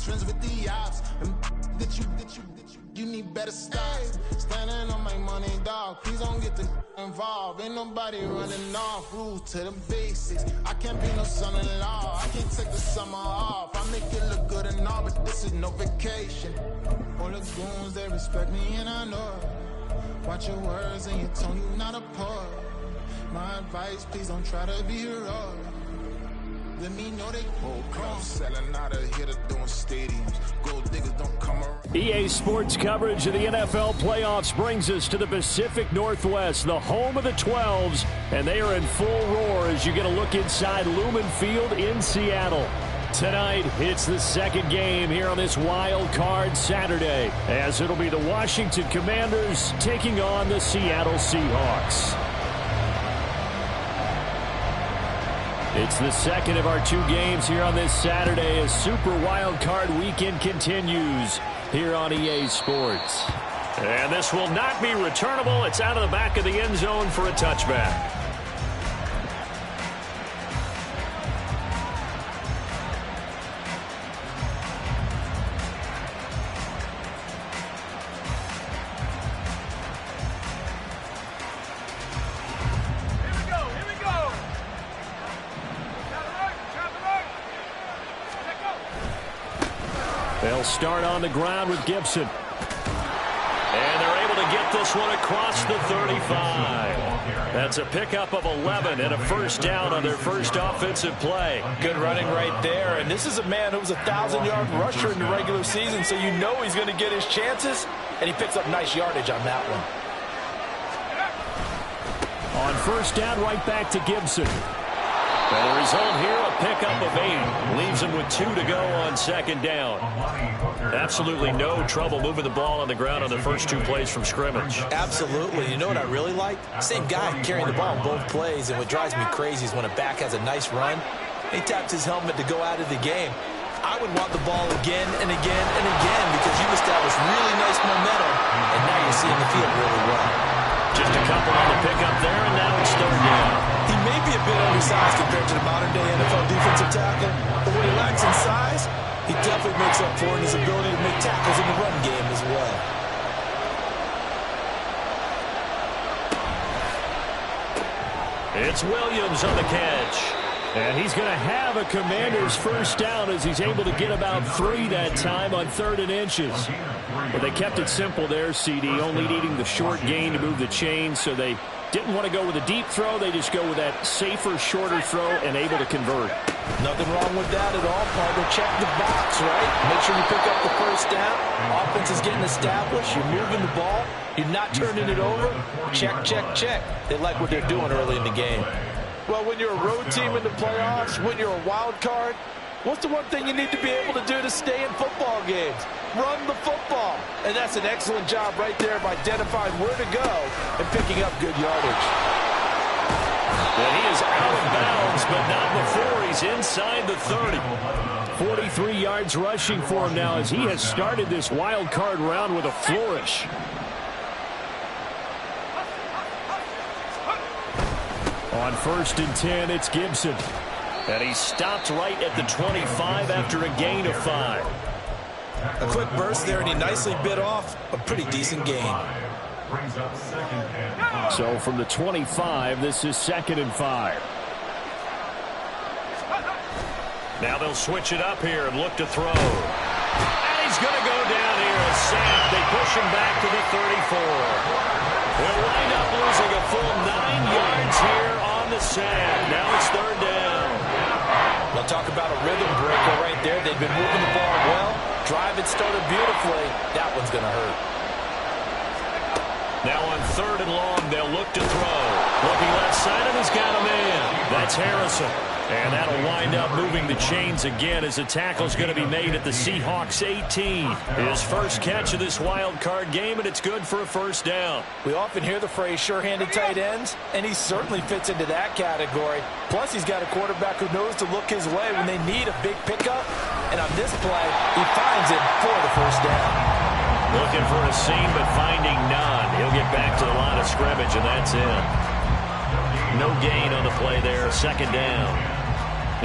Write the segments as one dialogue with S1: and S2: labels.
S1: friends with the ops. And you need better stops. Standing on my money, dog. Please don't get the involved. Ain't nobody running off. Rules to the basics. I can't be no son-in-law. I can't take the summer off. I make it look good and all, but this is no vacation. All the goons, they respect me and I know it. Watch your words and your tone, you not a poet. My advice, please don't try to be heroic. Let me know they won't come. Selling out of here to doing stadiums. Gold diggers don't come around.
S2: EA Sports coverage of the NFL playoffs brings us to the Pacific Northwest, the home of the 12s, and they are in full roar as you get a look inside Lumen Field in Seattle. Tonight, it's the second game here on this Wild Card Saturday, as it'll be the Washington Commanders taking on the Seattle Seahawks. It's the second of our two games here on this Saturday as Super Wild Card Weekend continues here on EA Sports. And this will not be returnable. It's out of the back of the end zone for a touchback. They'll start on the ground with Gibson. And they're able to get this one across the 35. That's a pickup of 11 and a first down on their first offensive play.
S3: Good running right there. And this is a man who was a 1,000-yard rusher in the regular season, so you know he's going to get his chances, and he picks up nice yardage on that one.
S2: On first down, right back to Gibson. And the result here, a pickup of 8. Leaves him with 2 to go on second down. Absolutely no trouble moving the ball on the ground on the first 2 plays from scrimmage.
S3: Absolutely. You know what I really like? Same guy carrying the ball in both plays, and what drives me crazy is when a back has a nice run, he taps his helmet to go out of the game. I would want the ball again and again and again because you've established really nice momentum, and now you're seeing the field really well.
S2: Just a couple on the pickup there, and now it's third down.
S3: He may be a bit undersized compared to the modern-day NFL defensive tackle, but what he lacks in size, he definitely makes up for in his ability to make tackles in the run game as well.
S2: It's Williams on the catch. And he's going to have a Commander's first down as he's able to get about 3 that time on 3rd and inches. But they kept it simple there, CD, only needing the short gain to move the chains, so they didn't want to go with a deep throw. They just go with that safer, shorter throw and able to convert.
S3: Nothing wrong with that at all, partner. Check the box, right? Make sure you pick up the first down. Offense is getting established. You're moving the ball. You're not turning it over. Check, check, check. They like what they're doing early in the game. Well, when you're a road team in the playoffs, when you're a wild card, what's the one thing you need to be able to do to stay in football games? Run the football. And that's an excellent job right there of identifying where to go and picking up good yardage.
S2: And he is out of bounds, but not before he's inside the 30. 43 yards rushing for him now as he has started this wild card round with a flourish. On 1st and 10, it's Gibson. And he stopped right at the 25 after a gain of 5.
S3: A quick burst there, and he nicely bit off a pretty decent gain.
S2: So from the 25, this is 2nd and 5. Now they'll switch it up here and look to throw. And he's going to go down here, a sack. They push him back to the 34. They'll wind up losing a full 9 yards here on the sack. Now it's 3rd down.
S3: They'll talk about a rhythm breaker right there. They've been moving the ball well. Drive it started beautifully. That one's going to hurt.
S2: Now on 3rd and long, they'll look to throw. Looking left side, and he's got a man. That's Harrison. And that'll wind up moving the chains again as the tackle's going to be made at the Seahawks 18. His first catch of this wild card game, and it's good for a first down.
S3: We often hear the phrase sure-handed tight ends, and he certainly fits into that category. Plus, he's got a quarterback who knows to look his way when they need a big pickup. And on this play, he finds it for the first down.
S2: Looking for a seam, but finding none. He'll get back to the line of scrimmage, and that's it. No gain on the play there, 2nd down.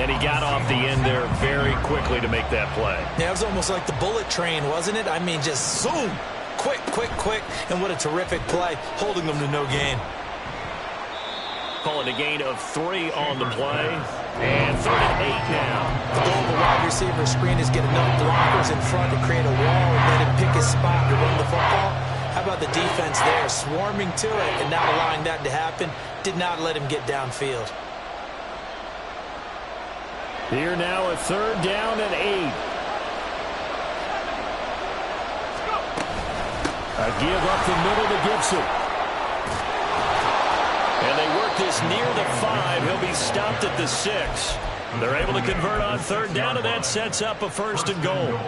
S2: And he got off the end there very quickly to make that play.
S3: Yeah, it was almost like the bullet train, wasn't it? I mean, just zoom. Quick, quick, quick. And what a terrific play, holding them to no gain.
S2: Calling a gain of 3 on the play. And 3rd and 8 now.
S3: The goal of a wide receiver screen is get enough blockers in front to create a wall and let him pick his spot to run the football. How about the defense there, swarming to it and not allowing that to happen? Did not let him get downfield.
S2: Here now a 3rd down and 8. A give up the middle to Gibson. And they work this near the 5. He'll be stopped at the 6. They're able to convert on 3rd down, and that sets up a 1st and goal.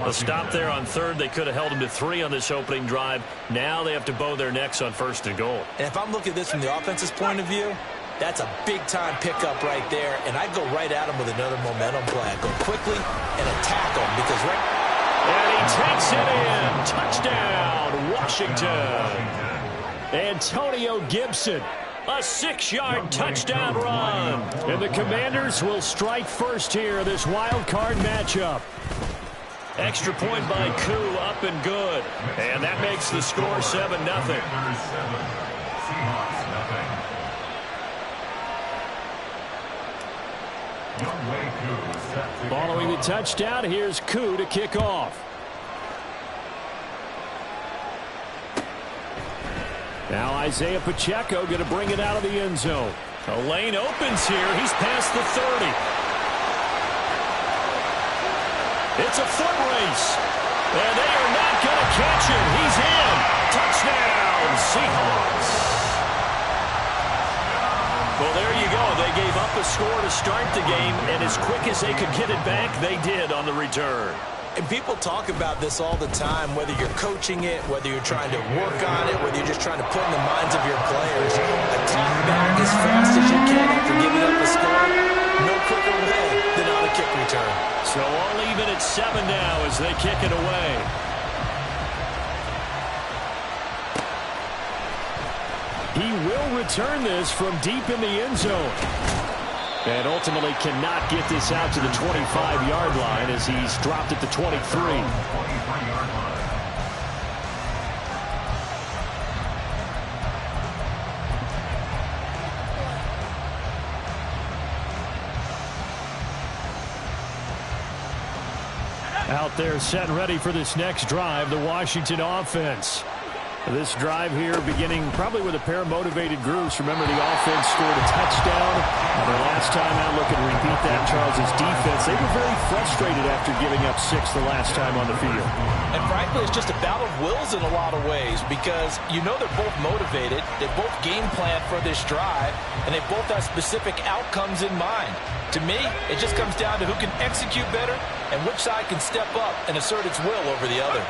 S2: A stop there on 3rd. They could have held him to 3 on this opening drive. Now they have to bow their necks on 1st and goal.
S3: And if I'm looking at this from the offense's point of view, that's a big-time pickup right there, and I'd go right at him with another momentum play. I'd go quickly and attack him because
S2: And he takes it in. Touchdown, Washington. Antonio Gibson, a 6-yard touchdown run. And the Commanders will strike first here in this wild card matchup. Extra point by Koo, up and good. And that makes the score 7-0. Following the touchdown, here's Koo to kick off. Now Isaiah Pacheco going to bring it out of the end zone. A lane opens here. He's past the 30. It's a foot race. And they are not going to catch him. He's in. Touchdown, Seahawks. Well, there you go. They gave up a score to start the game, and as quick as they could get it back, they did on the return.
S3: And people talk about this all the time, whether you're coaching it, whether you're trying to work on it, whether you're just trying to put in the minds of your players. Attack back as fast as you can after giving up a score. No quicker way than on a kick return.
S2: So all even at 7 now as they kick it away. He will return this from deep in the end zone. And ultimately cannot get this out to the 25-yard line as he's dropped at the 23. Out there set and ready for this next drive, the Washington offense. This drive here beginning probably with a pair of motivated groups. Remember, the offense scored a touchdown. Their last time out, look at repeat that, Charles' defense. They were very frustrated after giving up 6 the last time on the field.
S3: And frankly, it's just a battle of wills in a lot of ways because you know they're both motivated. They both game plan for this drive, and they both have specific outcomes in mind. To me, it just comes down to who can execute better and which side can step up and assert its will over the other.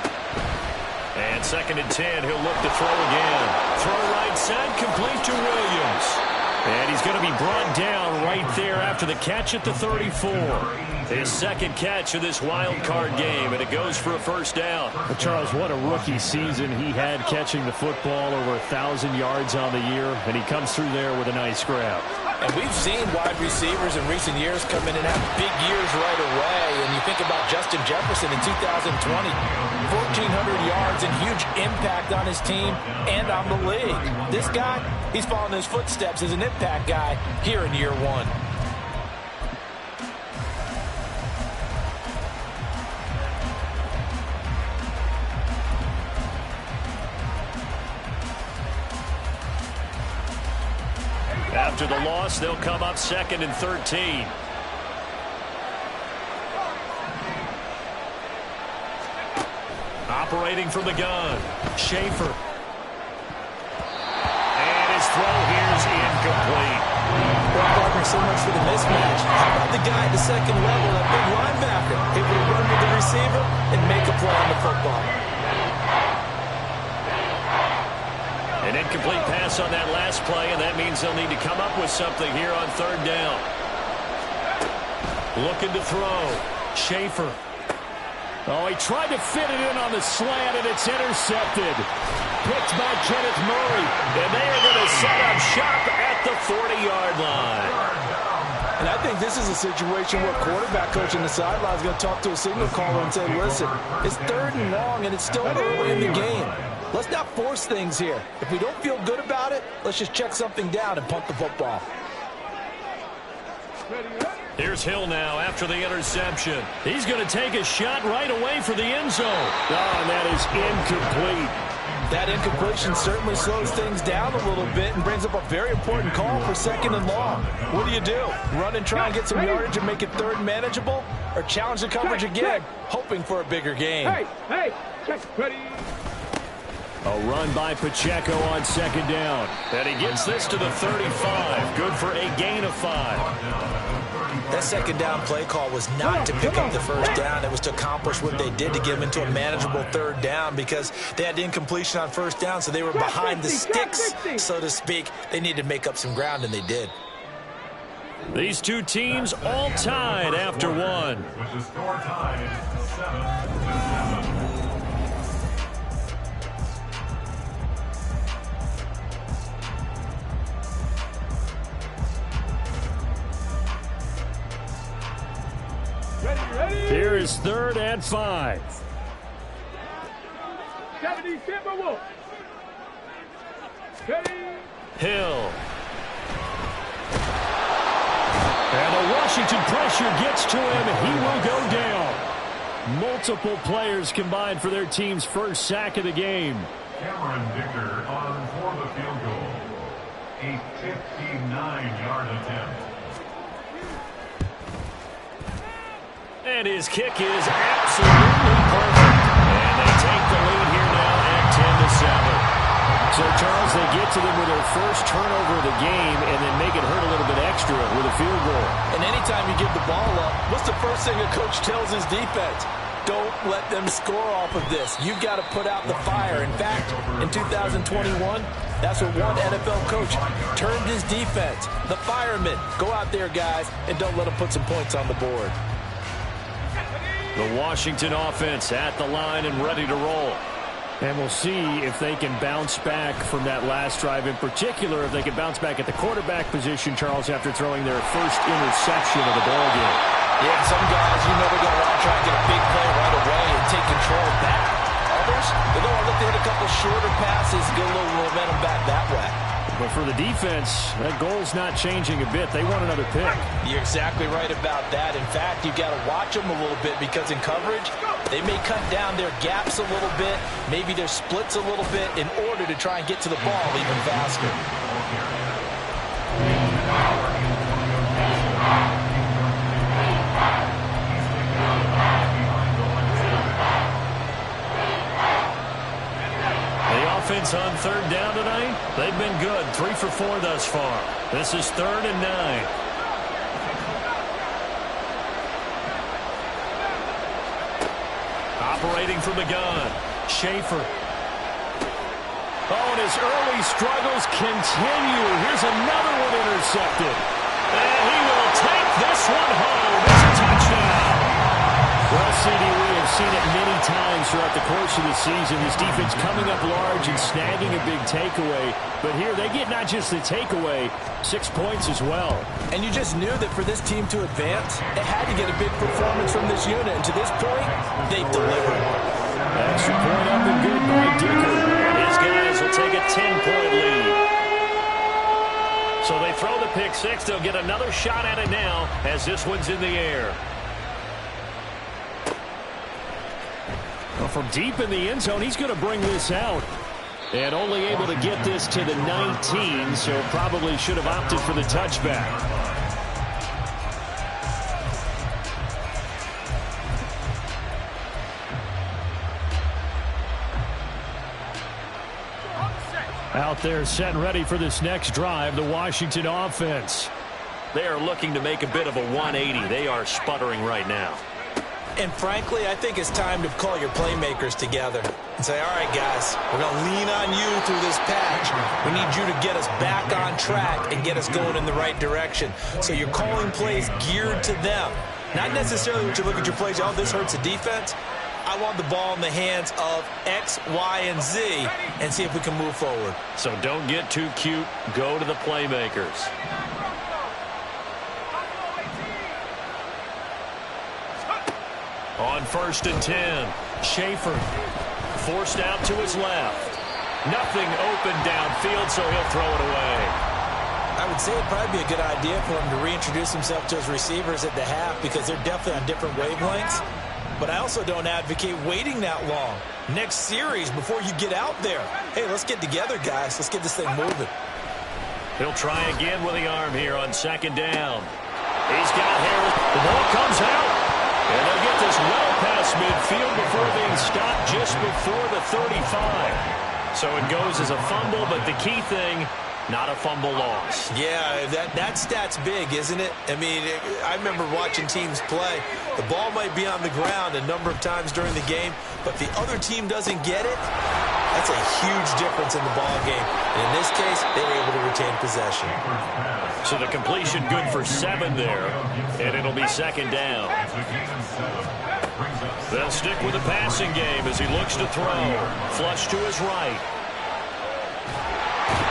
S2: And 2nd and 10, he'll look to throw again. Throw right side, complete to Williams. And he's going to be brought down right there after the catch at the 34. His 2nd catch of this wild card game, and it goes for a 1st down. But Charles, what a rookie season he had catching the football, over 1,000 yards on the year, and he comes through there with a nice grab.
S3: And we've seen wide receivers in recent years come in and have big years right away. And you think about Justin Jefferson in 2020, 1,400 yards and huge impact on his team and on the league. This guy, he's following his footsteps as an impact guy here in year 1.
S2: After the loss, they'll come up 2nd and 13. Operating from the gun, Schaefer. And his throw here is incomplete.
S3: Well, partner, so much for the mismatch. How about the guy at the 2nd level, that big linebacker, able to run with the receiver and make a play on the football?
S2: An incomplete pass on that last play, and that means they'll need to come up with something here on 3rd down. Looking to throw. Schaefer. Oh, he tried to fit it in on the slant, and it's intercepted. Picked by Kenneth Murray, and they are going to set up shop at the 40-yard line.
S3: And I think this is a situation where quarterback coach in the sideline is going to talk to a signal caller and say, listen, it's 3rd and long and it's still early in the game. Let's not force things here. If we don't feel good about it, let's just check something down and punt the football.
S2: Here's Hill now after the interception. He's going to take a shot right away for the end zone. Oh, and that is incomplete.
S3: That incompletion certainly slows things down a little bit and brings up a very important call for 2nd and long. What do? Run and try and get some yardage and make it 3rd and manageable? Or challenge the coverage again, hoping for a bigger gain?
S4: Hey, check, ready.
S2: A run by Pacheco on 2nd down. And he gets this to the 35. Good for a gain of 5.
S3: That 2nd down play call was not to pick up the 1st down. It was to accomplish what they did to get them into a manageable 3rd down because they had incompletion on 1st down, so they were behind the sticks, so to speak. They needed to make up some ground, and they did.
S2: These two teams all tied after one.
S5: With the score tied 7-7.
S2: Here is 3rd and 5.
S4: 77
S2: Hill. And the Washington pressure gets to him, and he will go down. Multiple players combined for their team's first sack of the game.
S5: Cameron Dicker on for the field goal. A 59-yard attempt.
S2: And his kick is absolutely perfect. And they take the lead here now at 10-7. So, Charles, they get to them with their first turnover of the game and then make it hurt a little bit extra with a field goal.
S3: And anytime you give the ball up, what's the first thing a coach tells his defense? Don't let them score off of this. You've got to put out the fire. In fact, in 2021, that's what one NFL coach termed his defense. The firemen. Go out there, guys, and don't let them put some points on the board.
S2: The Washington offense at the line and ready to roll. And we'll see if they can bounce back from that last drive. In particular, if they can bounce back at the quarterback position, Charles, after throwing their first interception of the ballgame.
S3: Yeah, some guys, they're going to want to try and get a big play right away and take control back. Others, they're going to look to hit a couple shorter passes, get a little momentum back that way.
S2: But for the defense, that goal's not changing a bit. They want another pick.
S3: You're exactly right about that. In fact, you've got to watch them a little bit because in coverage, they may cut down their gaps a little bit, maybe their splits a little bit in order to try and get to the ball even faster.
S2: Offense on 3rd down tonight. They've been good. 3 for 4 thus far. This is 3rd and 9. Operating from the gun. Schaefer. Oh, and his early struggles continue. Here's another one intercepted. And he will take this one home. It's a touchdown. Well, CD, we have seen it many times throughout the course of the season. This defense coming up large and snagging a big takeaway. But here they get not just the takeaway, 6 points as well.
S3: And you just knew that for this team to advance, it had to get a big performance from this unit. And to this point, they've delivered.
S2: Extra point up and good by Dicker. And his guys will take a 10-point lead. So they throw the pick six. They'll get another shot at it now as this one's in the air. Well, from deep in the end zone, he's going to bring this out. And only able to get this to the 19, so probably should have opted for the touchback. Out there set and ready for this next drive, the Washington offense. They are looking to make a bit of a 180. They are sputtering right now.
S3: And frankly, I think it's time to call your playmakers together and say, all right, guys, we're going to lean on you through this patch. We need you to get us back on track and get us going in the right direction. So you're calling plays geared to them. Not necessarily when you look at your plays, oh, this hurts the defense. I want the ball in the hands of X, Y, and Z and see if we can move forward.
S2: So don't get too cute. Go to the playmakers. On 1st and 10, Schaefer forced out to his left. Nothing open downfield, so he'll throw it away.
S3: I would say it'd probably be a good idea for him to reintroduce himself to his receivers at the half because they're definitely on different wavelengths. But I also don't advocate waiting that long. Next series before you get out there. Hey, let's get together, guys. Let's get this thing moving.
S2: He'll try again with the arm here on 2nd down. He's got Harris. The ball comes out. And they'll get this well past midfield before being stopped just before the 35. So it goes as a fumble, but the key thing, not a fumble loss.
S3: Yeah, that stat's big, isn't it? I mean, I remember watching teams play. The ball might be on the ground a number of times during the game, but the other team doesn't get it. That's a huge difference in the ball game. And in this case, they were able to retain possession.
S2: So the completion good for 7 there, and it'll be 2nd down. They'll stick with the passing game as he looks to throw. Flush to his right.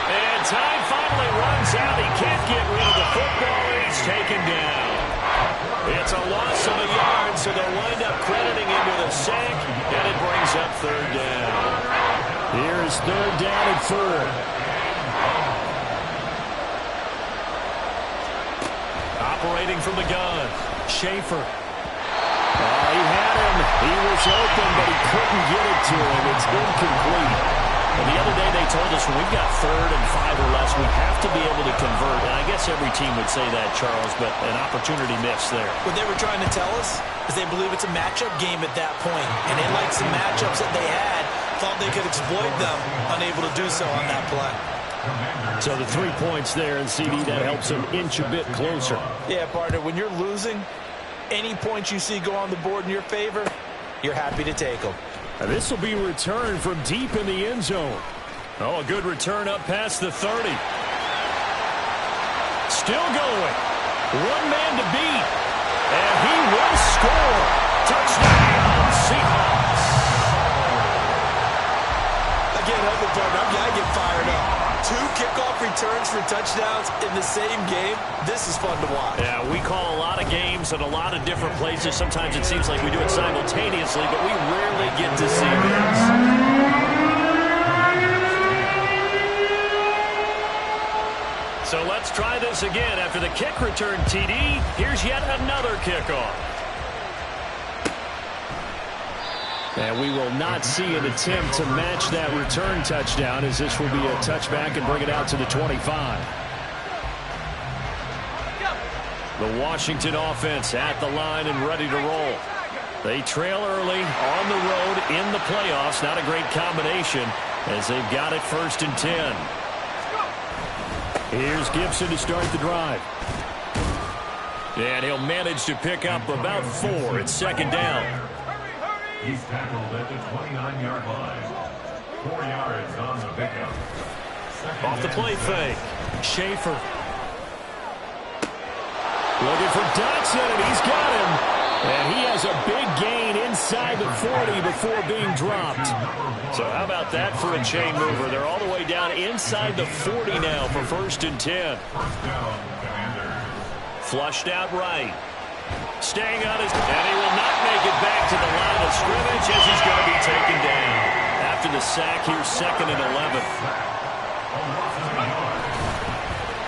S2: And time finally runs out. He can't get rid of the football, and he's taken down. It's a loss of a yard, so they'll wind up crediting him with a sack, and it brings up 3rd down. Here's 3rd down and 3rd. Operating from the gun, Schaefer. He had him. He was open, but he couldn't get it to him. It's incomplete. And the other day they told us when we've got 3rd and 5 or less, we have to be able to convert. And I guess every team would say that, Charles, but an opportunity missed there.
S3: What they were trying to tell us is they believe it's a matchup game at that point. And they liked some matchups that they had, thought they could exploit them, unable to do so on that play.
S2: So the 3 points there, and CD, that helps them inch a bit closer.
S3: Yeah, partner, when you're losing, any points you see go on the board in your favor, you're happy to take them.
S2: And this will be returned from deep in the end zone. Oh, a good return up past the 30. Still going. 1 man to beat. And he will score. Touchdown, Seahawks.
S3: I can't help it, partner. I get fired up. 2 kickoff returns for touchdowns in the same game. This is fun to watch.
S2: Yeah, we call a lot of games at a lot of different places. Sometimes it seems like we do it simultaneously, but we rarely get to see this. So let's try this again. After the kick return TD, here's yet another kickoff. And we will not see an attempt to match that return touchdown, as this will be a touchback and bring it out to the 25. The Washington offense at the line and ready to roll. They trail early on the road in the playoffs. Not a great combination as they've got it 1st and 10. Here's Gibson to start the drive. And he'll manage to pick up about 4 at 2nd down.
S5: He's tackled at the 29-yard line. 4 yards on the pickup.
S2: Off the play fake. Schaefer. Looking for Dotson, and he's got him. And he has a big gain inside the 40 before being dropped. So how about that for a chain mover? They're all the way down inside the 40 now for 1st and 10. Flushed out right. Staying on his, and he will not make it back to the line of scrimmage as he's going to be taken down. After the sack, here's 2nd and 11.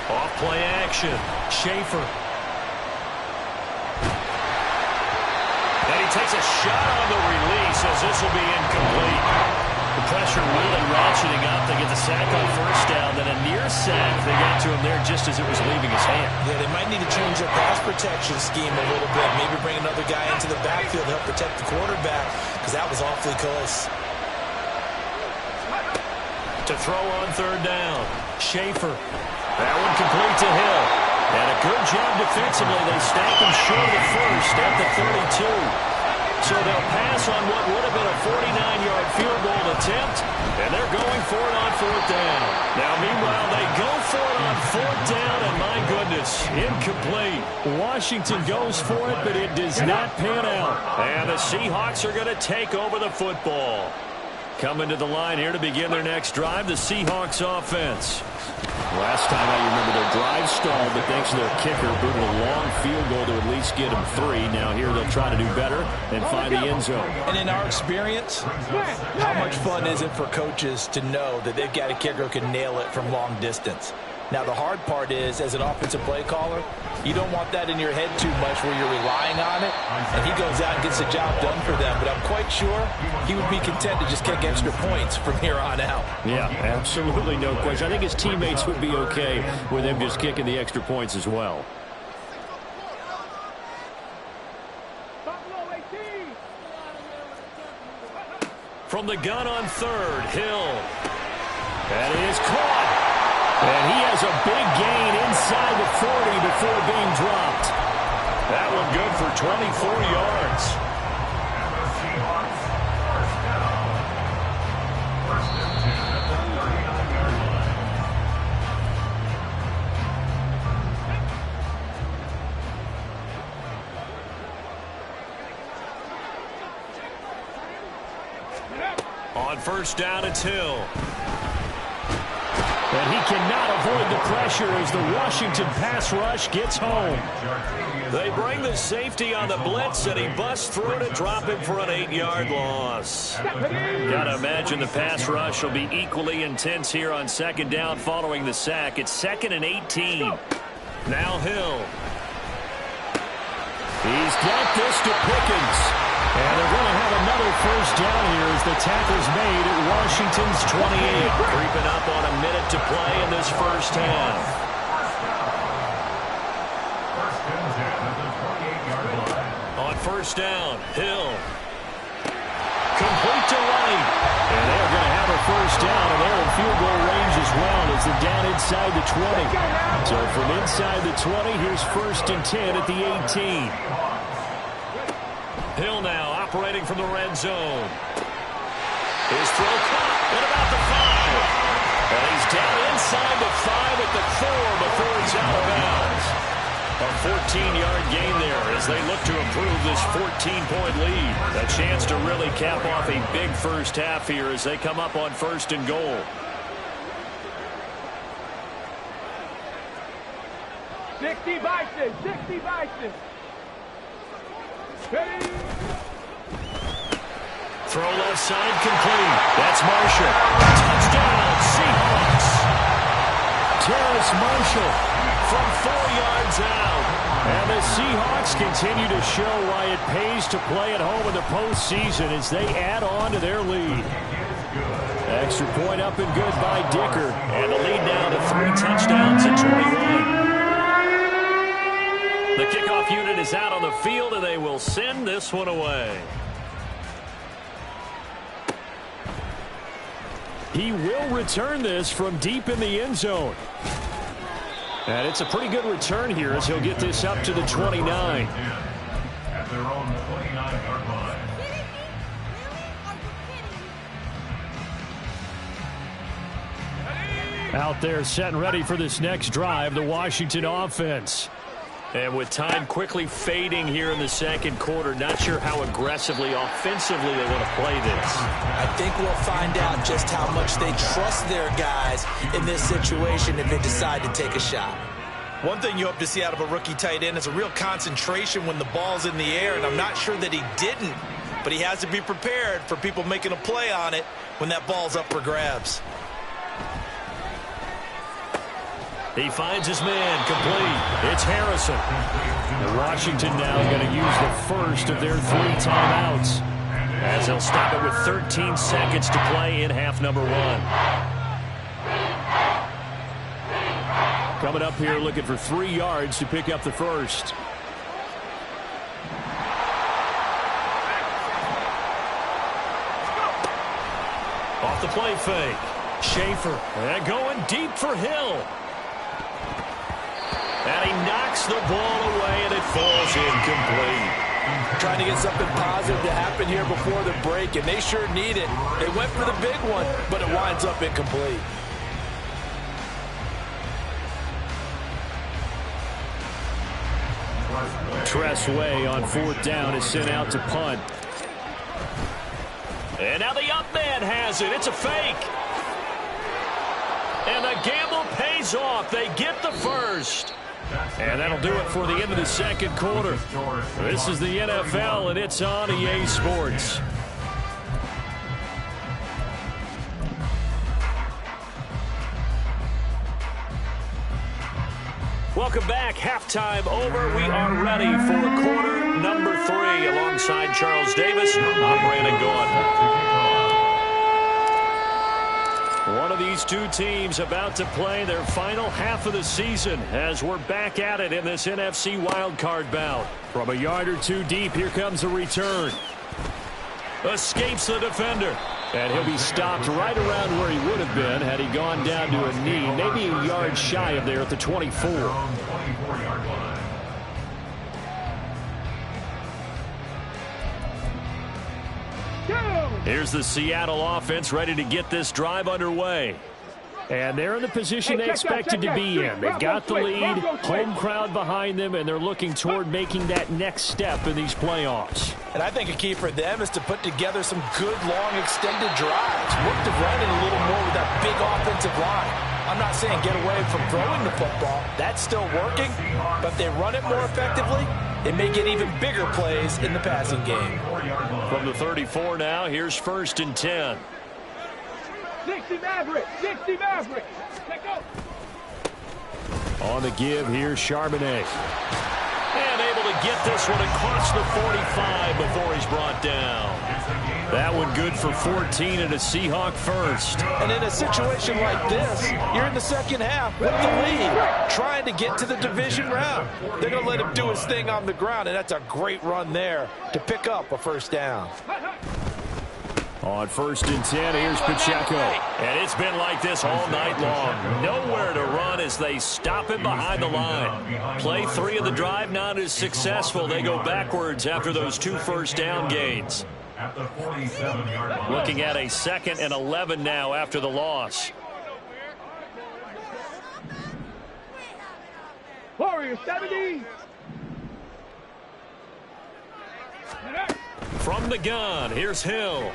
S2: Off play action. Schaefer. And he takes a shot on the release as this will be incomplete. The pressure really ratcheting up. They get the sack on 1st down, then a near sack. They got to him there just as it was leaving his hand.
S3: Yeah, they might need to change their pass protection scheme a little bit. Maybe bring another guy into the backfield to help protect the quarterback, because that was awfully close.
S2: To throw on 3rd down, Schaefer. That one complete to Hill. And a good job defensively. They stacked him short of the 1st at the 32. So they'll pass on what would have been a 49-yard field goal attempt, and they're going for it on 4th down. Now, meanwhile, they go for it on 4th down, and my goodness, incomplete. Washington goes for it, but it does not pan out. And the Seahawks are going to take over the football. Coming to the line here to begin their next drive, the Seahawks offense. Last time I remember their drive stalled, but thanks to their kicker, booted a long field goal to at least get them 3. Now here they'll try to do better and find the end zone.
S3: And in our experience, how much fun is it for coaches to know that they've got a kicker who can nail it from long distance? Now, the hard part is, as an offensive play caller, you don't want that in your head too much where you're relying on it, and he goes out and gets the job done for them. But I'm quite sure he would be content to just kick extra points from here on out.
S2: Yeah, absolutely no question. I think his teammates would be okay with him just kicking the extra points as well. From the gun on third, Hill. That is caught. And he has a big gain inside the 40 before being dropped. That one good for 24 yards.
S5: And the Seahawks first down. First and 10 at the 39-yard line.
S2: On first down, it's Hill. And he cannot avoid the pressure as the Washington pass rush gets home. They bring the safety on the blitz, and he busts through to drop him for an 8-yard loss. Gotta imagine the pass rush will be equally intense here on second down following the sack. It's 2nd and 18. Now Hill. He's got this to Pickens. And they're going to have another first down here as the tackle's made at Washington's 28. Creeping up on a minute to play in this first half.
S5: First and 10 at the 28-yard line.
S2: On first down, Hill. Complete to Wright. And they're going to have a first down, and they're in field goal range as well as they're down inside the 20. So from inside the 20, here's first and 10 at the 18. Hill now operating from the red zone. His throw caught at about the 5. And he's down inside the 5 at the 4 before he's out of bounds. A 14-yard gain there as they look to improve this 14-point lead. A chance to really cap off a big first half here as they come up on first and goal.
S4: 60 Bison, 60 Bison.
S2: Throw left side complete. That's Marshall. Touchdown, Seahawks. Terrace Marshall from 4 yards out. And the Seahawks continue to show why it pays to play at home in the postseason as they add on to their lead. Extra point up and good by Dicker. And the lead now to 3 touchdowns and 21. The kickoff unit is out on the field, and they will send this one away. He will return this from deep in the end zone. And it's a pretty good return here as he'll get this up to the 29.
S5: At their own 29-yard line.
S2: Out there set and ready for this next drive, the Washington offense. And with time quickly fading here in the second quarter, not sure how aggressively, offensively they want to play this.
S3: I think we'll find out just how much they trust their guys in this situation if they decide to take a shot.
S6: One thing you hope to see out of a rookie tight end is a real concentration when the ball's in the air, and I'm not sure that he didn't, but he has to be prepared for people making a play on it when that ball's up for grabs.
S2: He finds his man complete. It's Harrison. And Washington now going to use the first of their 3 timeouts as they'll stop it with 13 seconds to play in half number 1. Coming up here looking for 3 yards to pick up the first. Off the play fake. Schaefer. And going deep for Hill. And he knocks the ball away, and it falls incomplete.
S3: Trying to get something positive to happen here before the break, and they sure need it. They went for the big one, but it winds up incomplete. Tress
S2: Way on 4th down is sent out to punt. And now the up man has it. It's a fake. And the gamble pays off. They get the first. And that'll do it for the end of the second quarter. This is the NFL, and it's on EA Sports. Welcome back. Halftime over. We are ready for quarter number 3. Alongside Charles Davis, I'm Brandon Gaudin. One of these two teams about to play their final half of the season as we're back at it in this NFC Wildcard bout. From a yard or two deep, here comes a return. Escapes the defender. And he'll be stopped right around where he would have been had he gone down to a knee, maybe a yard shy of there at the 24. Here's the Seattle offense ready to get this drive underway. And they're in the position they expected to be in. They've got the lead, home crowd behind them, and they're looking toward making that next step in these playoffs.
S3: And I think a key for them is to put together some good, long, extended drives. Work to run it a little more with that big offensive line. I'm not saying get away from throwing the football. That's still working. But if they run it more effectively, it may get even bigger plays in the passing game.
S2: From the 34 now, here's 1st and 10.
S4: 60 Mavericks, 60 Mavericks. Take go.
S2: On the give, here's Charbonnet. And able to get this one across the 45 before he's brought down. That one good for 14 and a Seahawk first.
S3: And in a situation like this, you're in the second half with the lead, trying to get to the division round. They're going to let him do his thing on the ground, and that's a great run there to pick up a first down.
S2: On 1st and 10, here's Pacheco. And it's been like this all night long. Nowhere to run as they stop him behind the line. Play 3 of the drive not as successful. They go backwards after those 2 first down gains. Looking at a 2nd and 11 now after the loss.
S4: Warriors 70.
S2: From the gun, here's Hill.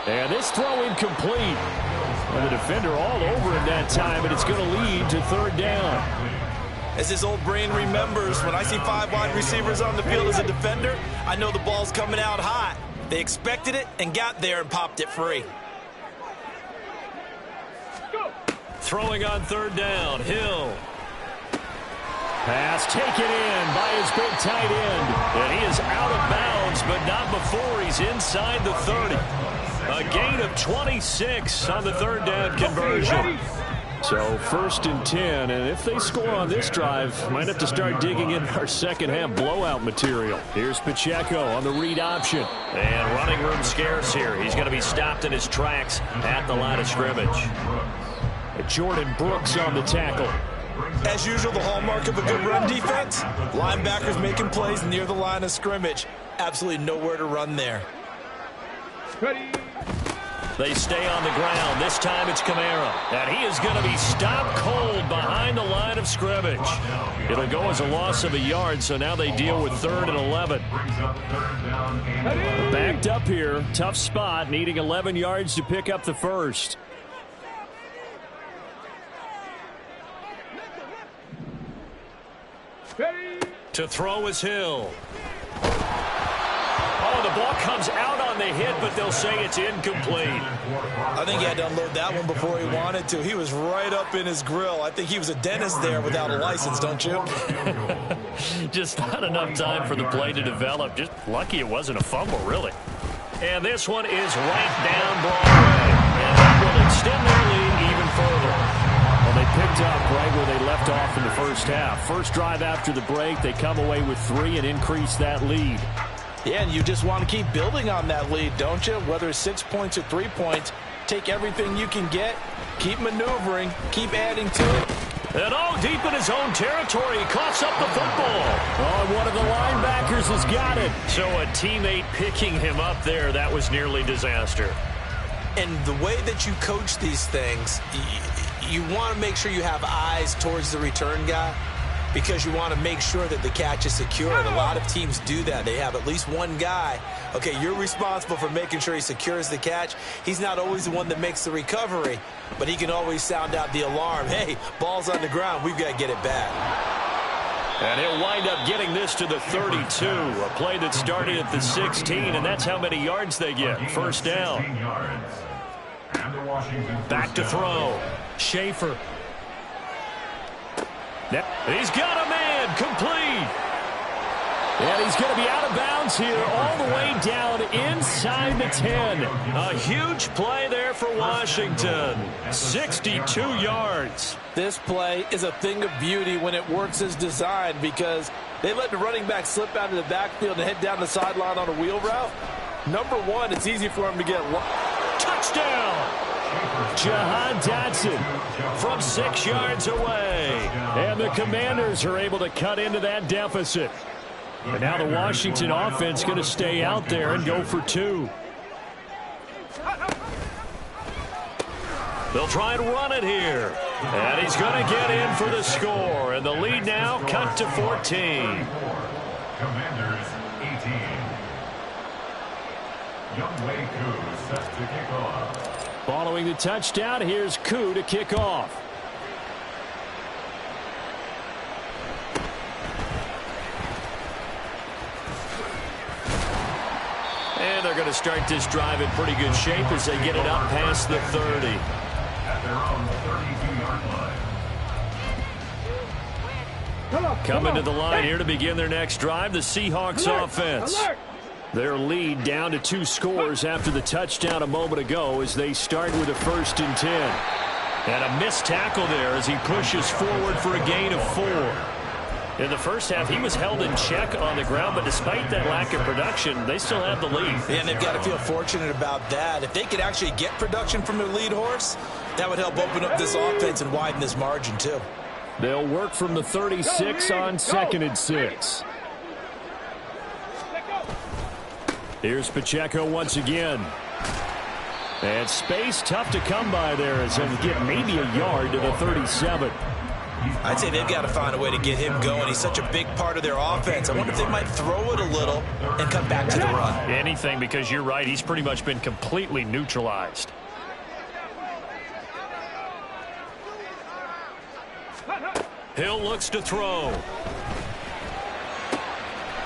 S2: And this throw incomplete. And the defender all over him that time, and it's going to lead to 3rd down.
S6: As his old brain remembers, when I see 5 wide receivers on the field as a defender, I know the ball's coming out hot. They expected it and got there and popped it free.
S4: Go.
S2: Throwing on 3rd down, Hill. Pass taken in by his big tight end. And he is out of bounds, but not before he's inside the 30. A gain of 26 on the 3rd down conversion. So 1st and 10, and if they score on this drive, might have to start digging in our second half blowout material. Here's Pacheco on the read option. And running room scarce here. He's going to be stopped in his tracks at the line of scrimmage. Jordan Brooks on the tackle.
S6: As usual, the hallmark of a good run defense, linebackers making plays near the line of scrimmage. Absolutely nowhere to run there.
S4: Ready.
S2: They stay on the ground. This time it's Kamara. And he is going to be stopped cold behind the line of scrimmage. It'll go as a loss of a yard, so now they deal with 3rd and 11. Backed up here. Tough spot, needing 11 yards to pick up the first.
S4: Ready.
S2: To throw is Hill. Oh, the ball comes out on the hit, but they'll say it's incomplete.
S6: I think he had to unload that one before he wanted to. He was right up in his grill. I think he was a dentist there without a license, don't you?
S2: Just not enough time for the play to develop. Just lucky it wasn't a fumble, really. And this one is right down Broadway. And that will extend their lead even further. Well, they picked up right where they left off in the first half. First drive after the break, they come away with 3 and increase that lead.
S3: Yeah, and you just want to keep building on that lead, don't you? Whether it's 6 points or 3 points, take everything you can get, keep maneuvering, keep adding to it.
S2: And deep in his own territory, he coughs up the football. And one of the linebackers has got it. So a teammate picking him up there, that was nearly disaster.
S6: And the way that you coach these things, you want to make sure you have eyes towards the return guy. because you want to make sure that the catch is secured. A lot of teams do that. They have at least one guy. Okay, you're responsible for making sure he secures the catch. He's not always the one that makes the recovery, but he can always sound out the alarm. Hey, ball's on the ground. We've got to get it back.
S2: And he'll wind up getting this to the 32. A play that started at the 16, and that's how many yards they get. First down. Back to throw. Schaefer. He's got a man. Complete. And he's going to be out of bounds here all the way down inside the 10. A huge play there for Washington. 62 yards.
S3: This play is a thing of beauty when it works as designed, because they let the running back slip out of the backfield and head down the sideline on a wheel route. Number one, it's easy for him to get
S2: touchdown. Jahan Dotson from 6 yards away. And the Commanders are able to cut into that deficit. And now the Washington offense going to stay out there and go for 2. They'll try and run it here. And he's going to get in for the score. And the lead now cut to 14.
S5: Commanders 18. Youngway Koo set to kick off.
S2: Following the touchdown, here's Koo to kick off. And they're going to start this drive in pretty good shape as they get it up past the 30.
S5: At their own 32-yard line.
S2: Coming to the line here to begin their next drive, the Seahawks offense. Their lead down to 2 scores after the touchdown a moment ago as they start with a 1st and 10. And a missed tackle there as he pushes forward for a gain of 4. In the first half, he was held in check on the ground, but despite that lack of production, they still have the lead.
S6: And they've got to feel fortunate about that. If they could actually get production from their lead horse, that would help open up this offense and widen this margin too.
S2: They'll work from the 36 on 2nd and 6. Here's Pacheco once again. And space tough to come by there as he'll get maybe a yard to the 37.
S6: I'd say they've got to find a way to get him going. He's such a big part of their offense. I wonder if they might throw it a little and come back to the run.
S2: Anything, because you're right. He's pretty much been completely neutralized. Hill looks to throw.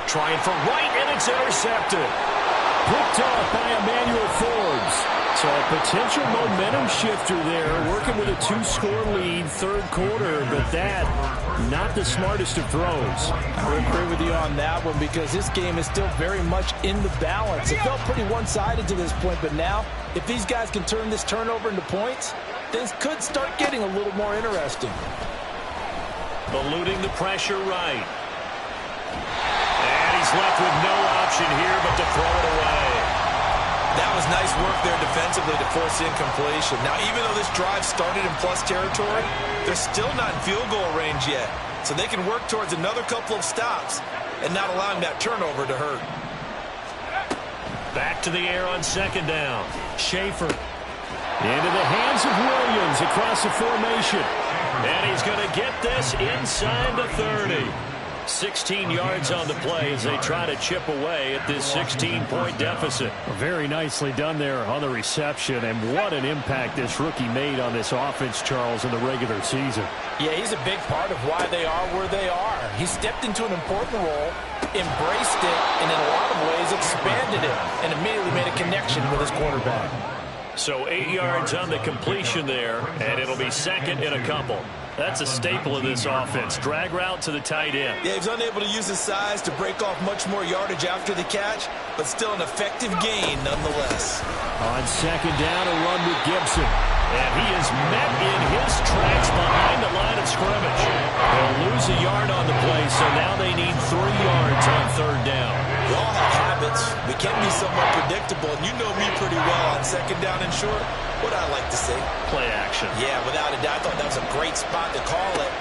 S2: Trying for right, and it's intercepted. Picked off by Emmanuel Forbes. So a potential momentum shifter there, working with a 2-score lead, 3rd quarter, but that, not the smartest of throws.
S3: I would agree with you on that one, because this game is still very much in the balance. It felt pretty one-sided to this point, but now, if these guys can turn this turnover into points, things could start getting a little more interesting.
S2: Eluding the pressure right. And he's left with no option here but to throw it away.
S6: That was nice work there defensively to force incompletion. Now, even though this drive started in plus territory, they're still not in field goal range yet. So they can work towards another couple of stops and not allowing that turnover to hurt.
S2: Back to the air on 2nd down. Schaefer into the hands of Williams across the formation. And he's going to get this inside the 30. 16 yards on the play as they try to chip away at this 16-point deficit. Very nicely done there on the reception, and what an impact this rookie made on this offense, Charles, in the regular season.
S3: Yeah, he's a big part of why they are where they are. He stepped into an important role, embraced it, and in a lot of ways expanded it, and immediately made a connection with his quarterback.
S2: So 8 yards on the completion there, and it'll be 2nd and a couple. That's a staple of this offense. Drag route to the tight end.
S6: Yeah, he's unable to use his size to break off much more yardage after the catch, but still an effective gain nonetheless.
S2: On 2nd down, a run with Gibson. And he is met in his tracks behind the line of scrimmage. They'll lose a yard on the play, so now they need 3 yards on 3rd down.
S6: We all have habits. We can be somewhat predictable, and you know me pretty well on 2nd down and short. What I like to say?
S2: Play action.
S6: Yeah, without a doubt. I thought that was a great spot to call it.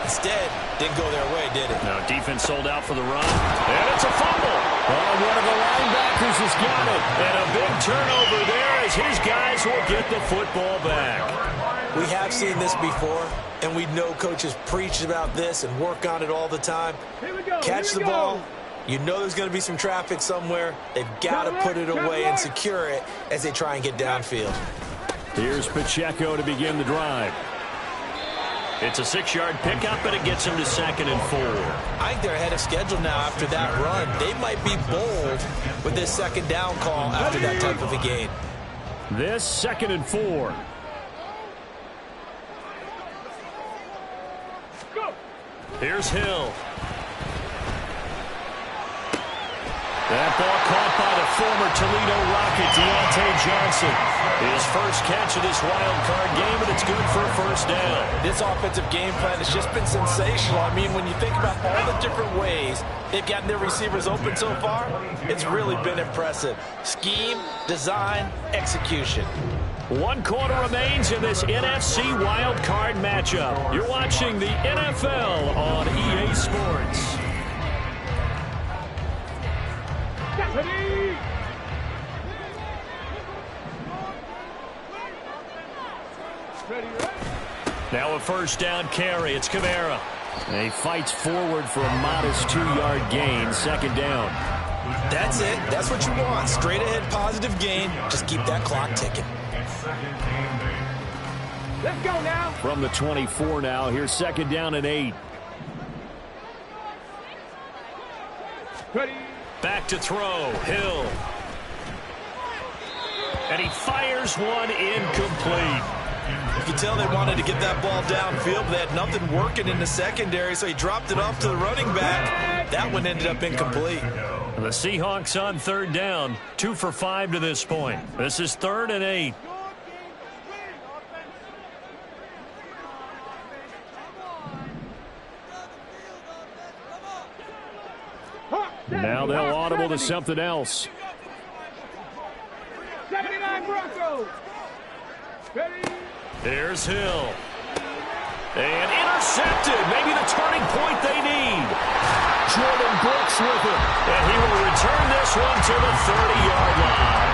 S6: Instead, didn't go their way, did it?
S2: Now defense sold out for the run. And it's a fumble. Oh, one of the linebackers He's got it. And a big turnover there as his guys will get the football back.
S6: We have seen this before, and we know coaches preach about this and work on it all the time. Catch the ball. You know there's going to be some traffic somewhere. They've got to put it away and secure it as they try and get downfield.
S2: Here's Pacheco to begin the drive. It's a 6-yard pickup, and it gets him to 2nd and 4.
S6: I think they're ahead of schedule now after that run. They might be bold with this 2nd down call after that type of a gain.
S2: This 2nd and 4. Here's Hill. That ball caught by the former Toledo Rocket, Deontay Johnson. His first catch of this wild card game, and it's good for a first down.
S3: This offensive game plan has just been sensational. I mean, when you think about all the different ways they've gotten their receivers open so far, it's really been impressive. Scheme, design, execution.
S2: 1 quarter remains in this NFC wild card matchup. You're watching the NFL on EA Sports. Now a first down carry. It's Kamara. And he fights forward for a modest 2-yard gain. 2nd down.
S6: That's it. That's what you want. Straight ahead positive gain. Just keep that clock ticking.
S4: Let's go now.
S2: From the 24 now. Here's 2nd down and 8.
S4: Ready.
S2: Back to throw. Hill. And he fires one incomplete.
S6: You can tell they wanted to get that ball downfield, but they had nothing working in the secondary, so he dropped it off to the running back. That one ended up incomplete.
S2: And the Seahawks on 3rd down. 2 for 5 to this point. This is 3rd and 8. Now they'll audible to something else.
S4: 79 Broncos. Ready.
S2: Here's Hill. And intercepted. Maybe the turning point they need. Jordan Brooks with it. And he will return this one to the 30-yard line.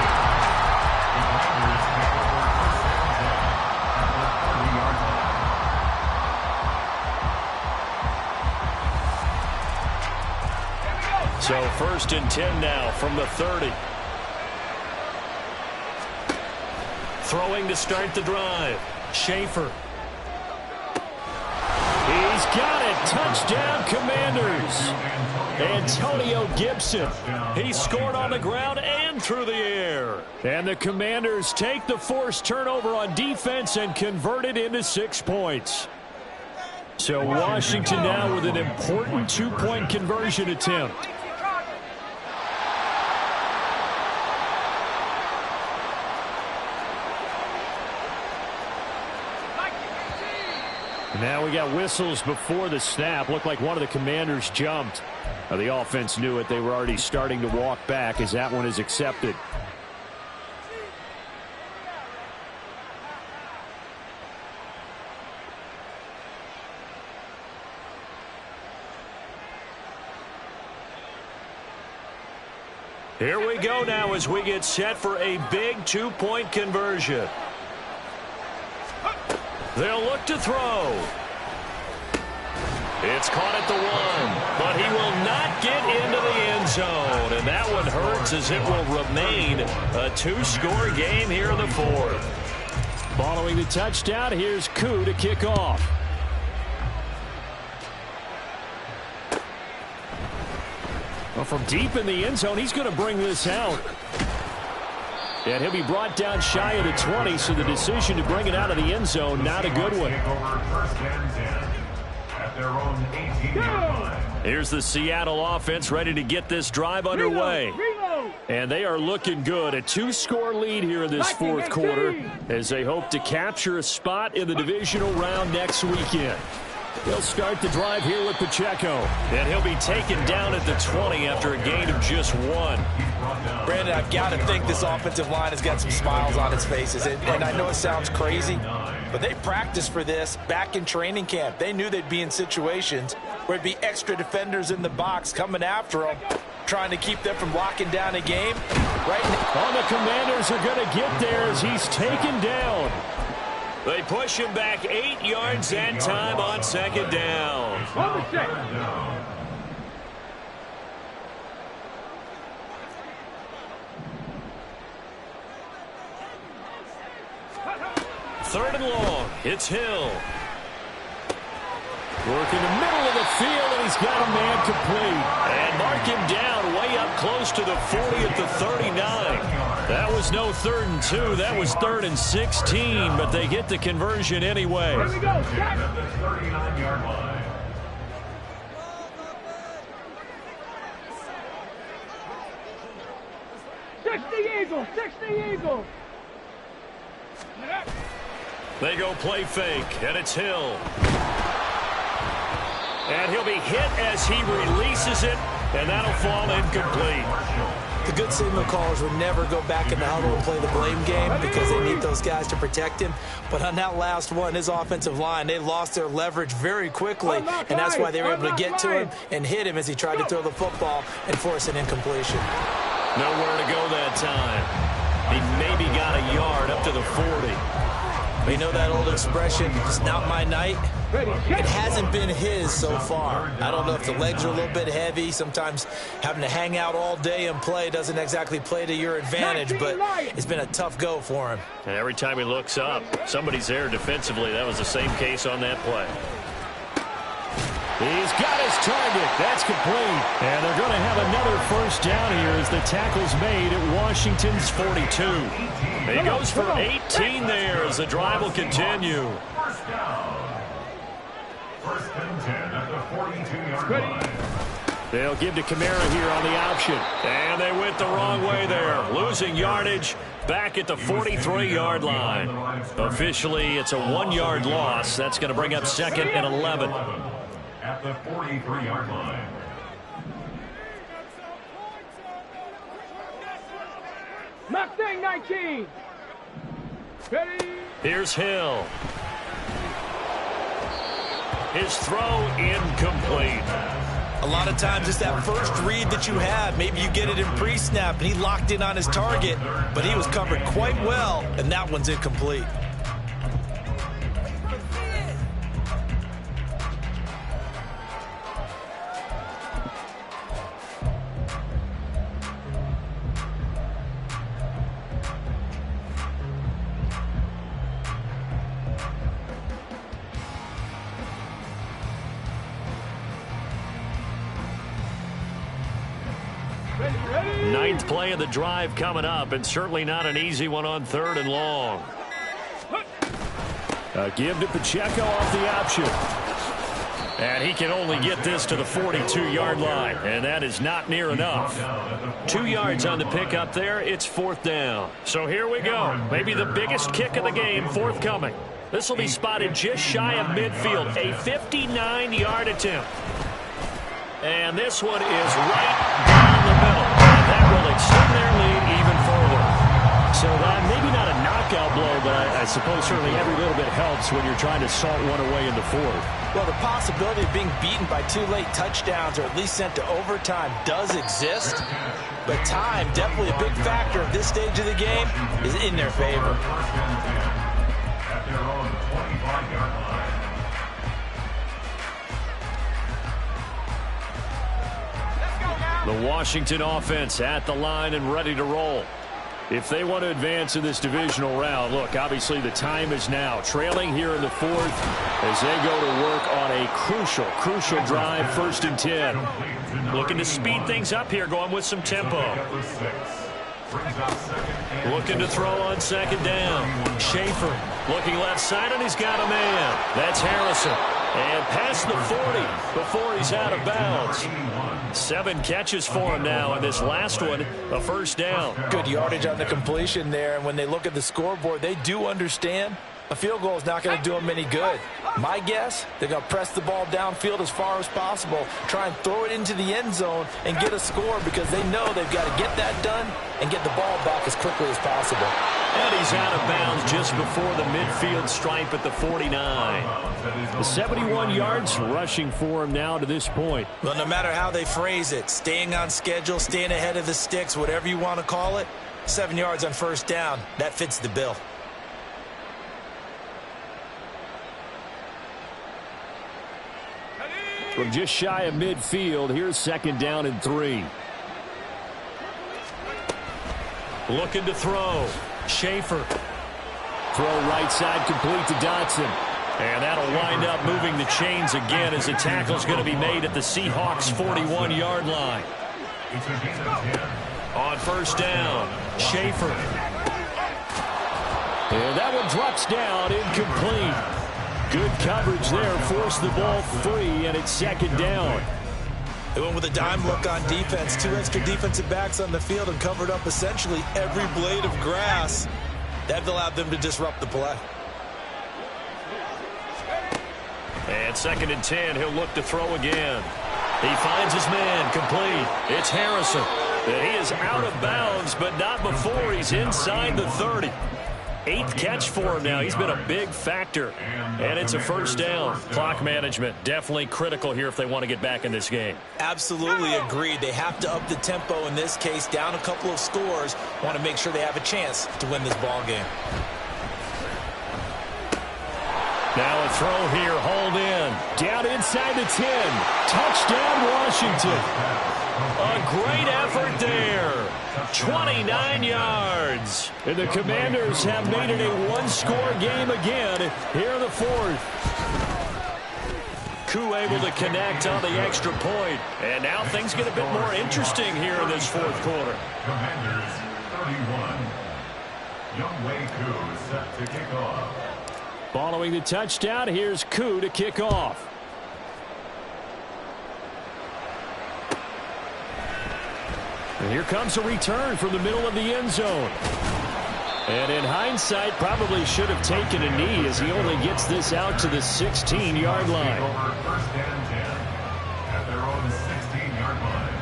S2: So 1st and 10 now from the 30. Throwing to start the drive. Schaefer. He's got it. Touchdown, Commanders. Antonio Gibson. He scored on the ground and through the air. And the Commanders take the forced turnover on defense and convert it into 6 points. So Washington now with an important 2-point conversion attempt. Now we got whistles before the snap. Looked like one of the Commanders jumped. The offense knew it. They were already starting to walk back as that one is accepted. Here we go now as we get set for a big 2-point conversion. They'll look to throw. It's caught at the 1, but he will not get into the end zone. And that one hurts as it will remain a 2-score game here in the 4th. Following the touchdown, here's Koo to kick off. Well, from deep in the end zone, he's going to bring this out. And he'll be brought down shy of the 20, so the decision to bring it out of the end zone, not a good one. Here's the Seattle offense ready to get this drive underway. And they are looking good. A 2-score lead here in this 4th quarter as they hope to capture a spot in the divisional round next weekend. He'll start the drive here with Pacheco. And he'll be taken down at the 20 after a gain of just 1.
S6: Brandon, I've got to think this offensive line has got some smiles on its faces. And I know it sounds crazy, but they practiced for this back in training camp. They knew they'd be in situations where it'd be extra defenders in the box coming after them.
S3: trying to keep them from locking down a game. Right now.
S2: The Commanders are going to get there as he's taken down. They push him back 8 yards that time on second down.
S4: On the check.
S2: Third and long. It's Hill. Working the middle of the field, and he's got a man complete. And mark him down way up close to the 40 at the 39. That was no 3rd and 2. That was 3rd and 16, but they get the conversion anyway.
S4: Here we go. Check.
S5: At the 39-yard line.
S4: Eagles. 60 Eagles.
S2: They go play fake, and it's Hill. And he'll be hit as he releases it, and that'll fall incomplete.
S3: The good signal callers would never go back in the huddle and play the blame game because they need those guys to protect him. But on that last one, his offensive line, they lost their leverage very quickly, and that's why they were able to get to him and hit him as he tried to throw the football and force an incompletion.
S2: Nowhere to go that time. He maybe got a yard up to the 40.
S3: But you know that old expression, it's not my night? It hasn't been his so far. I don't know if the legs are a little bit heavy. Sometimes having to hang out all day and play doesn't exactly play to your advantage, but it's been a tough go for him.
S2: And every time he looks up, somebody's there defensively. That was the same case on that play. He's got his target. That's complete. And they're going to have another first down here as the tackle's made at Washington's 42. He goes for 18 there as the drive will continue.
S5: First down. First and 10 at the 42-yard line.
S2: They'll give to Kamara here on the option. And they went the wrong way there. Losing yardage back at the 43-yard line. Officially, it's a 1-yard loss. That's going to bring up 2nd and 11.
S5: At the 43-yard line.
S4: Mustang 19. Ready.
S2: Here's Hill. His throw incomplete.
S6: A lot of times it's that first read that you have. Maybe you get it in pre-snap, and he locked in on his target, but he was covered quite well, and that one's incomplete.
S2: Ninth play of the drive coming up, and certainly not an easy one on 3rd and long. A give to Pacheco off the option. And he can only get this to the 42-yard line, and that is not near enough. 2 yards on the pickup there. It's 4th down. So here we go. Maybe the biggest kick of the game forthcoming. This will be spotted just shy of midfield. A 59-yard attempt. And this one is right down the middle. And that will extend their lead even further. So that maybe not a knockout blow, but I suppose certainly every little bit helps when you're trying to salt one away in the 4th.
S3: Well, the possibility of being beaten by 2 late touchdowns or at least sent to overtime does exist. But time, definitely a big factor at this stage of the game, is in their favor.
S5: At their own 25-yard line.
S2: The Washington offense at the line and ready to roll. If they want to advance in this divisional round, look, obviously the time is now. Trailing here in the 4th as they go to work on a crucial drive, 1st and 10. Looking to speed things up here, going with some tempo. Looking to throw on 2nd down. Schaefer looking left side, and he's got a man. That's Harrison. And past the 40 before he's out of bounds. 7 catches for him now, and this last one, a 1st down.
S3: Good yardage on the completion there, and when they look at the scoreboard, they do understand A field goal is not going to do them any good. My guess, they're going to press the ball downfield as far as possible, try and throw it into the end zone and get a score because they know they've got to get that done and get the ball back as quickly as possible.
S2: And he's out of bounds just before the midfield stripe at the 49. The 71 yards rushing for him now to this point.
S6: Well, no matter how they phrase it, staying on schedule, staying ahead of the sticks, whatever you want to call it, 7 yards on first down, that fits the bill.
S2: From just shy of midfield, here's 2nd down and 3. Looking to throw. Schaefer. Throw right side complete to Dotson. And that'll wind up moving the chains again as the tackle's going to be made at the Seahawks 41-yard line. On first down, Schaefer. And that one drops down, incomplete. Good coverage there, forced the ball free, and it's 2nd down.
S6: They went with a dime look on defense, 2 extra defensive backs on the field and covered up essentially every blade of grass. That allowed them to disrupt the play.
S2: And 2nd and 10, he'll look to throw again. He finds his man, complete. It's Harrison. And he is out of bounds, but not before he's inside the 30. 8th catch for him now. He's been a big factor. And it's a first down. Clock management definitely critical here if they want to get back in this game.
S6: Absolutely agreed. They have to up the tempo in this case, down a couple of scores. Want to make sure they have a chance to win this ball game.
S2: Now a throw here, hauled in. Down inside the 10. Touchdown, Washington. A great effort there. 29 yards. And the Commanders have made it a one-score game again here in the 4th. Koo able to connect on the extra point. And now things get a bit more interesting here in this 4th quarter.
S5: Commanders 31. Youngwei Koo set to kick off.
S2: Following the touchdown, here's Koo to kick off. And here comes a return from the middle of the end zone. And in hindsight, probably should have taken a knee as he only gets this out to the 16-yard line.
S5: Over 1st and 10 at their own 16-yard line.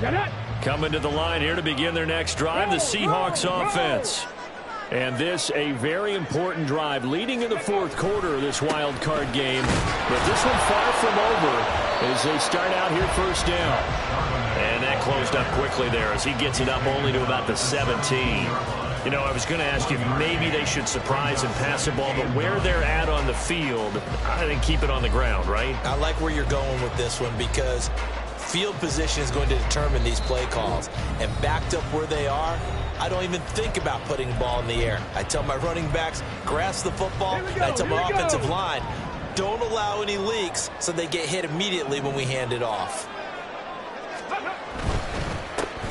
S4: Get it!
S2: Coming to the line here to begin their next drive, the Seahawks offense. And this a very important drive leading in the 4th quarter of this wild card game. But this one far from over as they start out here first down. And that closed up quickly there as he gets it up only to about the 17. You know, I was going to ask you if maybe they should surprise and pass the ball, but where they're at on the field, I think keep it on the ground, right?
S6: I like where you're going with this one because field position is going to determine these play calls. And backed up where they are, I don't even think about putting the ball in the air. I tell my running backs, grasp the football. And I tell my offensive line, don't allow any leaks so they get hit immediately when we hand it off.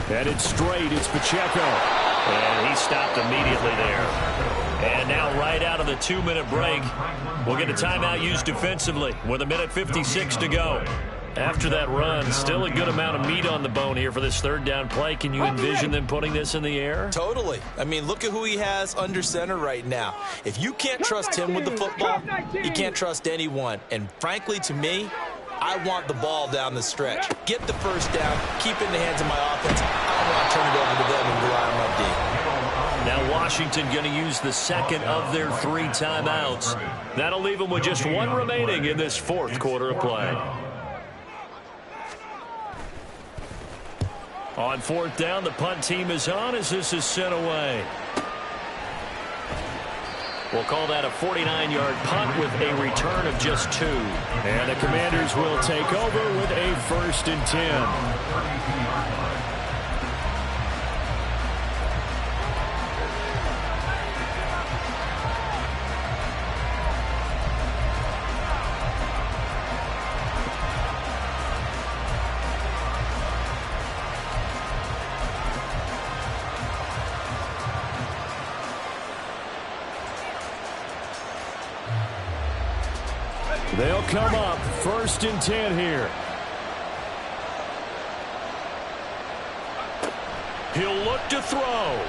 S2: Headed straight, it's Pacheco. And he stopped immediately there. And now right out of the 2-minute break, we'll get a timeout used defensively with 1:56 to go. After that run, still a good amount of meat on the bone here for this 3rd down play. Can you envision them putting this in the air?
S6: Totally. I mean, look at who he has under center right now. If you can't trust him with the football, you can't trust anyone. And frankly, to me, I want the ball down the stretch. Get the first down, keep it in the hands of my offense. I don't want to turn it over to them and rely on my D.
S2: Now Washington going to use the 2nd of their 3 timeouts. That'll leave them with just 1 remaining in this 4th quarter of play. On 4th down, the punt team is on as this is sent away. We'll call that a 49-yard punt with a return of just 2. And the Commanders will take over with a 1st and 10. They'll come up 1st and 10 here. He'll look to throw.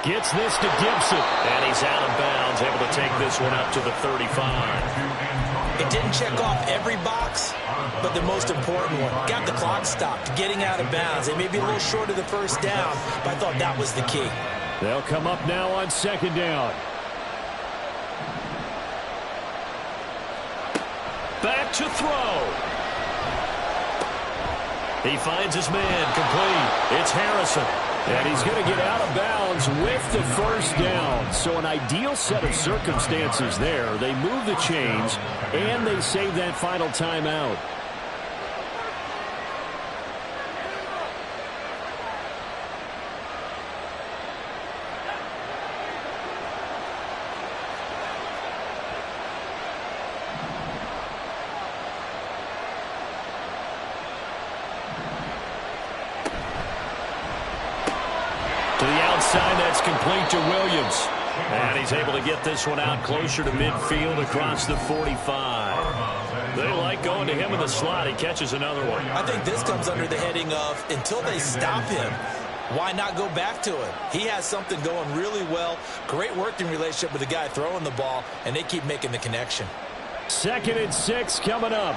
S2: Gets this to Gibson. And he's out of bounds, able to take this one up to the 35.
S6: It didn't check off every box, but the most important one. Got the clock stopped, getting out of bounds. They may be a little short of the first down, but I thought that was the key.
S2: They'll come up now on second down. Back to throw. He finds his man, complete. It's Harrison. And he's going to get out of bounds with the first down. So an ideal set of circumstances there. They move the chains, and they save that final timeout. That's complete to Williams. And he's able to get this one out closer to midfield across the 45. They like going to him in the slot. He catches another one.
S6: I think this comes under the heading of until they stop him, why not go back to it? He has something going really well. Great working relationship with the guy throwing the ball, and they keep making the connection.
S2: 2nd and 6 coming up.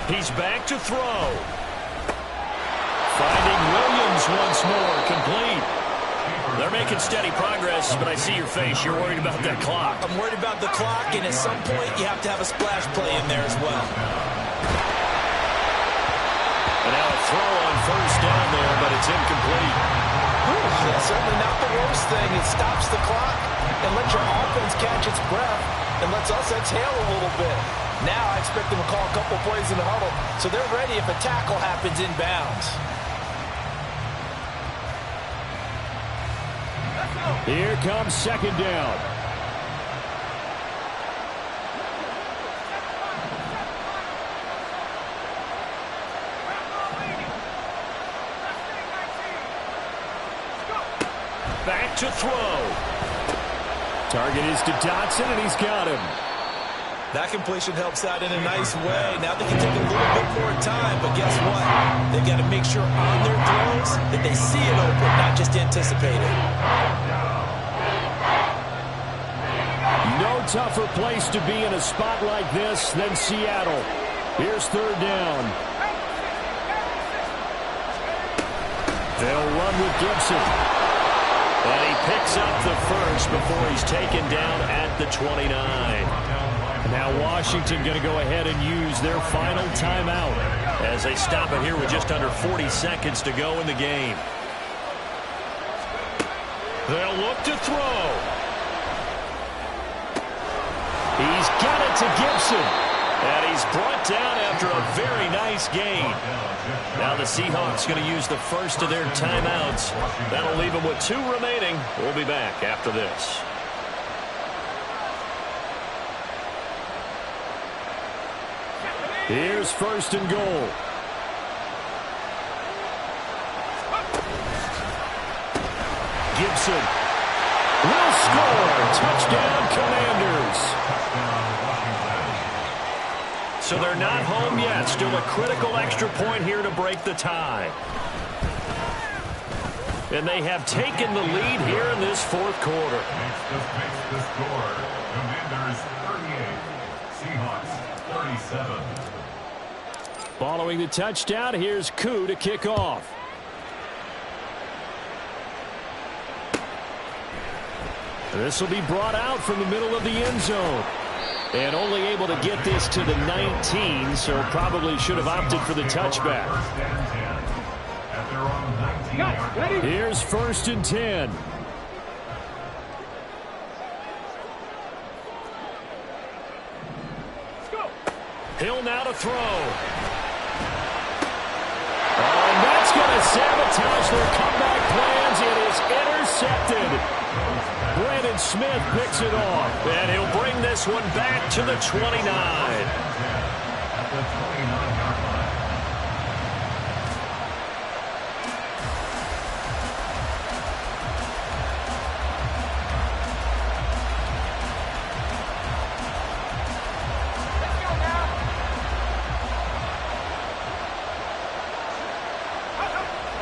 S2: He's back to throw. Finding Williams once more, complete. They're making steady progress, but I see your face. You're worried about that clock.
S6: I'm worried about the clock, and at some point you have to have a splash play in there as well.
S2: And now a throw on first down there, but it's incomplete.
S3: That's certainly not the worst thing. It stops the clock and lets your offense catch its breath and lets us exhale a little bit. Now I expect them to call a couple plays in the huddle, so they're ready if a tackle happens inbounds.
S2: Here comes second down. Back to throw. Target is to Dotson, and he's got him.
S6: That completion helps out in a nice way. Now they can take a little bit more time, but guess what? They've got to make sure on their throws that they see it open, not just anticipate it.
S2: No tougher place to be in a spot like this than Seattle. Here's third down. They'll run with Gibson. And he picks up the first before he's taken down at the 29. Now Washington going to go ahead and use their final timeout as they stop it here with just under 40 seconds to go in the game. They'll look to throw. He's got it to Gibson. And he's brought down after a very nice gain. Now the Seahawks going to use the first of their timeouts. That'll leave them with 2 remaining. We'll be back after this. Here's first and goal. Gibson will score. Touchdown, Commanders. So they're not home yet. Still a critical extra point here to break the tie. And they have taken the lead here in this fourth quarter.
S5: Makes the score. Commanders 38. Seahawks 37.
S2: Following the touchdown, here's Koo to kick off. This will be brought out from the middle of the end zone. And only able to get this to the 19, so probably should have opted for the touchback. Here's first and 10. Hill now to throw. And that's going to sabotage their comeback plans. It is intercepted. Brandon Smith picks it off. And he'll bring this one back to the 29.
S5: At the 29-yard line.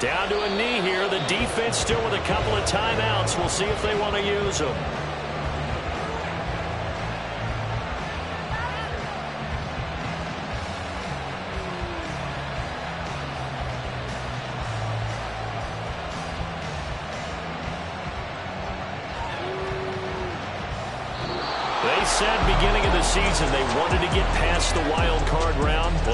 S2: Down to a knee here. The defense still with a couple of timeouts. We'll see if they want to use them. They said beginning of the season they wanted to get past the wild card round. Well,